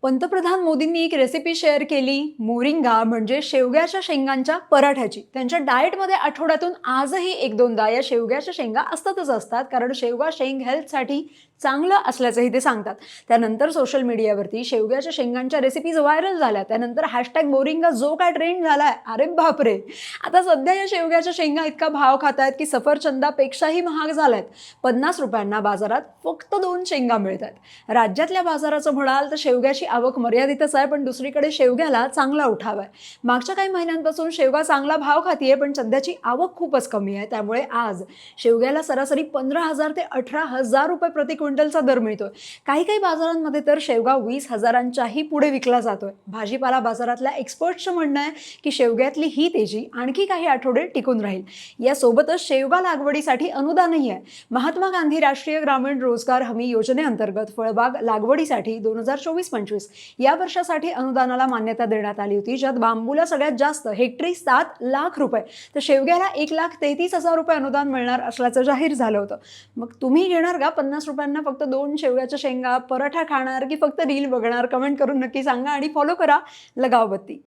पंतप्रधान मोदींनी एक रेसिपी शेअर केली, मोरिंगा म्हणजे शेवग्याच्या शेंगांच्या पराठ्याची. त्यांच्या डाएटमध्ये आठवड्यातून आजही एक दोनदा या शेवग्याच्या शेंगा असतातच असतात, कारण शेवगा शेंग हेल्थसाठी चांगलं असल्याचंही ते सांगतात. त्यानंतर सोशल मीडियावरती शेवग्याच्या शेंगांच्या रेसिपीज व्हायरल झाल्या. त्यानंतर हॅशटॅग मोरिंगा जो काय ट्रेंड झालाय, अरे बापरे. आता सध्या या शेवग्याच्या शेंगा इतका भाव खात आहेत की सफरचंदापेक्षाही महाग झाल्यात. 50 रुपयांना बाजारात फक्त 2 शेंगा मिळतात. राज्यातल्या बाजाराचं म्हणाल तर शेवग्याची आवक मर्यादितच आहे, पण दुसरीकडे शेवग्याला चांगला उठाव आहे. मागच्या काही महिन्यांपासून शेवगा चांगला भाव खातीये, पण सध्याची आवक खूपच कमी आहे. त्यामुळे आज शेवग्याला सरासरी 15,000 ते 18,000 रुपये प्रति क्विंटलचा दर मिळतोय. काही काही बाजारांमध्ये तर शेवगा 20,000च्याही पुढे विकला जातोय. भाजीपाला बाजारातल्या एक्सपर्ट्सचं म्हणणं आहे की शेवग्यातली ही तेजी आणखी काही आठवडे टिकून राहील. यासोबतच शेवगा लागवडीसाठी अनुदानही आहे. महात्मा गांधी राष्ट्रीय ग्रामीण रोजगार हमी योजनेअंतर्गत फळबाग लागवडीसाठी 2024-25 या वर्षासाठी अनुदानाला मान्यता देण्यात आली होती, ज्यात बांबूला सगळ्यात जास्त हेक्टरी 7 लाख रुपये तर शेवग्याला 1,33,000 रुपये अनुदान मिळणार असल्याचं जाहीर झालं होतं. मग तुम्ही घेणार का 50 रुपयांना फक्त 2 शेवग्याच्या शेंगा? पराठा खाणार की फक्त रील बघणार? कमेंट करून नक्की सांगा आणि फॉलो करा लगाव बत्ती.